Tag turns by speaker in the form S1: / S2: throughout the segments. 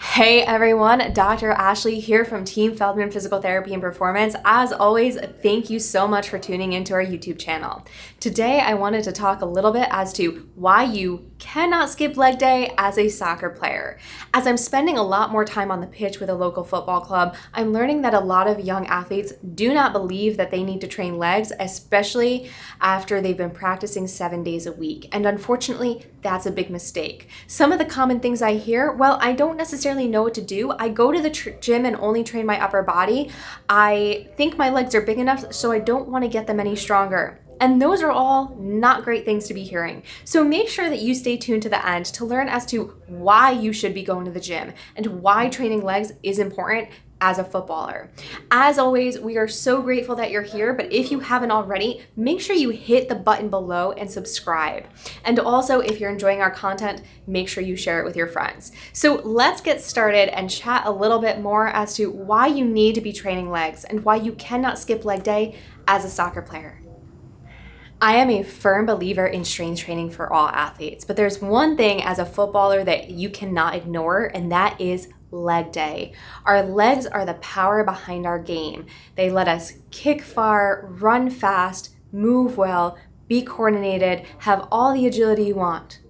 S1: Hey everyone, Dr. Ashley here from Team Feldman Physical Therapy and Performance. As always, thank you so much for tuning into our YouTube channel. Today I wanted to talk a little bit as to why you cannot skip leg day as a soccer player. As I'm spending a lot more time on the pitch with a local football club, I'm learning that a lot of young athletes do not believe that they need to train legs, especially after they've been practicing 7 days a week. And unfortunately, that's a big mistake. Some of the common things I hear, well, I don't necessarily know what to do. I go to the gym and only train my upper body. I think my legs are big enough, so I don't want to get them any stronger. And those are all not great things to be hearing. So make sure that you stay tuned to the end to learn as to why you should be going to the gym and why training legs is important as a footballer. As always, we are so grateful that you're here, but if you haven't already, make sure you hit the button below and subscribe. And also, if you're enjoying our content, make sure you share it with your friends. So let's get started and chat a little bit more as to why you need to be training legs and why you cannot skip leg day as a soccer player. I am a firm believer in strength training for all athletes, but there's one thing as a footballer that you cannot ignore, and that is leg day. Our legs are the power behind our game. They let us kick far, run fast, move well, be coordinated, have all the agility you want.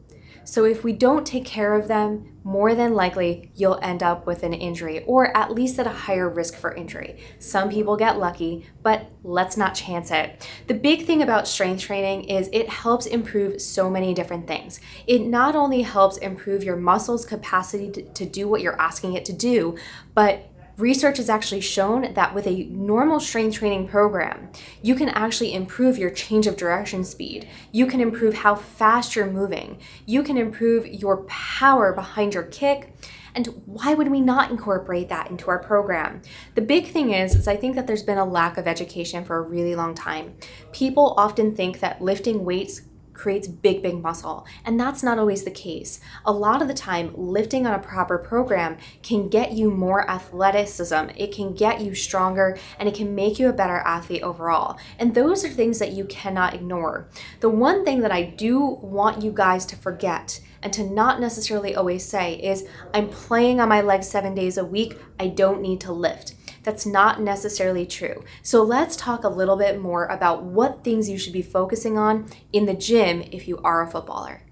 S1: So if we don't take care of them, more than likely you'll end up with an injury, or at least at a higher risk for injury. Some people get lucky, but let's not chance it. The big thing about strength training is it helps improve so many different things. It not only helps improve your muscles' capacity to do what you're asking it to do, but research has actually shown that with a normal strength training program, you can actually improve your change of direction speed. You can improve how fast you're moving. You can improve your power behind your kick. And why would we not incorporate that into our program? The big thing is I think that there's been a lack of education for a really long time. People often think that lifting weights creates big muscle, and that's not always the case. A lot of the time, lifting on a proper program can get you more athleticism, it can get you stronger, and it can make you a better athlete overall. And those are things that you cannot ignore. The one thing that I do want you guys to forget and to not necessarily always say is, I'm playing on my legs 7 days a week, I don't need to lift. That's not necessarily true. So let's talk a little bit more about what things you should be focusing on in the gym if you are a footballer.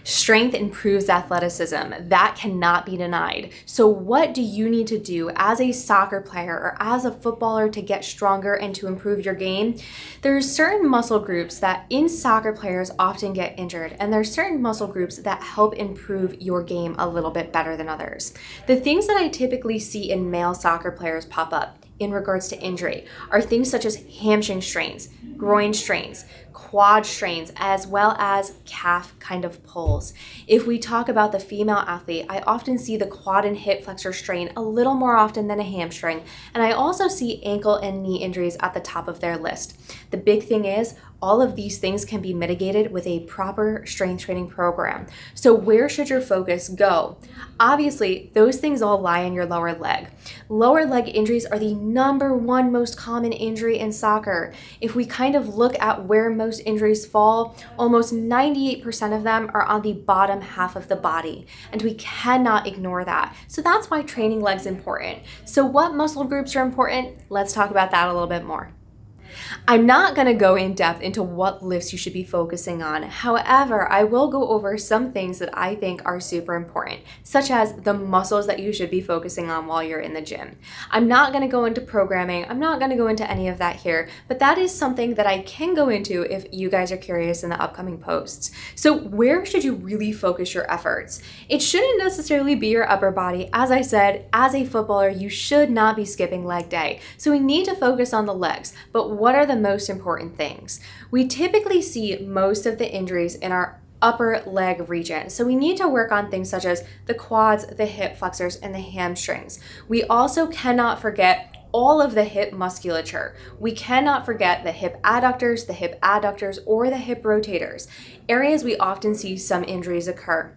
S1: Strength improves athleticism. That cannot be denied. So what do you need to do as a soccer player or as a footballer to get stronger and to improve your game? There's certain muscle groups that in soccer players often get injured, and there's certain muscle groups that help improve your game a little bit better than others. The things that I typically see in male soccer players pop up in regards to injury are things such as hamstring strains, groin strains, quad strains, as well as calf kind of pulls. If we talk about the female athlete, I often see the quad and hip flexor strain a little more often than a hamstring, and I also see ankle and knee injuries at the top of their list. The big thing is, all of these things can be mitigated with a proper strength training program. So where should your focus go? Obviously, those things all lie in your lower leg. Lower leg injuries are the number one most common injury in soccer. If we kind of look at where most injuries fall, almost 98% of them are on the bottom half of the body, and we cannot ignore that. So that's why training legs is important. So what muscle groups are important? Let's talk about that a little bit more. I'm not going to go in depth into what lifts you should be focusing on. However, I will go over some things that I think are super important, such as the muscles that you should be focusing on while you're in the gym. I'm not going to go into programming. I'm not going to go into any of that here, but that is something that I can go into if you guys are curious in the upcoming posts. So where should you really focus your efforts? It shouldn't necessarily be your upper body. As I said, as a footballer, you should not be skipping leg day. So we need to focus on the legs, but what are the most important things? We typically see most of the injuries in our upper leg region. So we need to work on things such as the quads, the hip flexors, and the hamstrings. We also cannot forget all of the hip musculature. We cannot forget the hip adductors, or the hip rotators, areas we often see some injuries occur.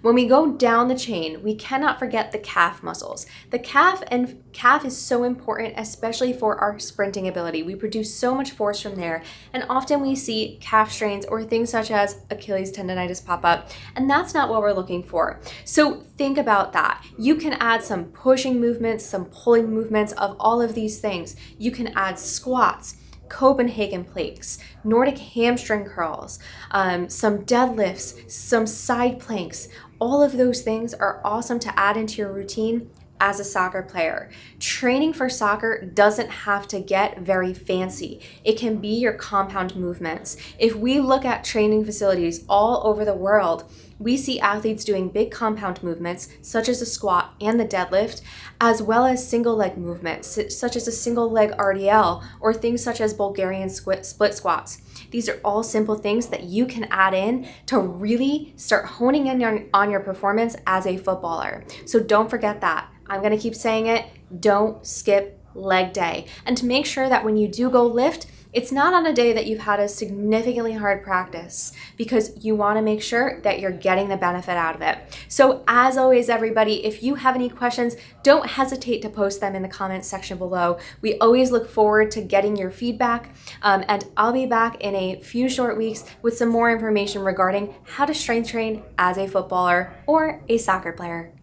S1: When we go down the chain, we cannot forget the calf muscles. The calf is so important, especially for our sprinting ability. We produce so much force from there, and often we see calf strains or things such as Achilles tendonitis pop up, and that's not what we're looking for. So think about that. You can add some pushing movements, some pulling movements of all of these things. You can add squats, Copenhagen planks, Nordic hamstring curls, some deadlifts, some side planks. All of those things are awesome to add into your routine as a soccer player. Training for soccer doesn't have to get very fancy. It can be your compound movements. If we look at training facilities all over the world, we see athletes doing big compound movements, such as the squat and the deadlift, as well as single leg movements, such as a single leg RDL, or things such as Bulgarian split squats. These are all simple things that you can add in to really start honing in on your performance as a footballer. So don't forget that. I'm going to keep saying it. Don't skip leg day. And to make sure that when you do go lift, it's not on a day that you've had a significantly hard practice, because you want to make sure that you're getting the benefit out of it. So as always, everybody, if you have any questions, don't hesitate to post them in the comments section below. We always look forward to getting your feedback, and I'll be back in a few short weeks with some more information regarding how to strength train as a footballer or a soccer player.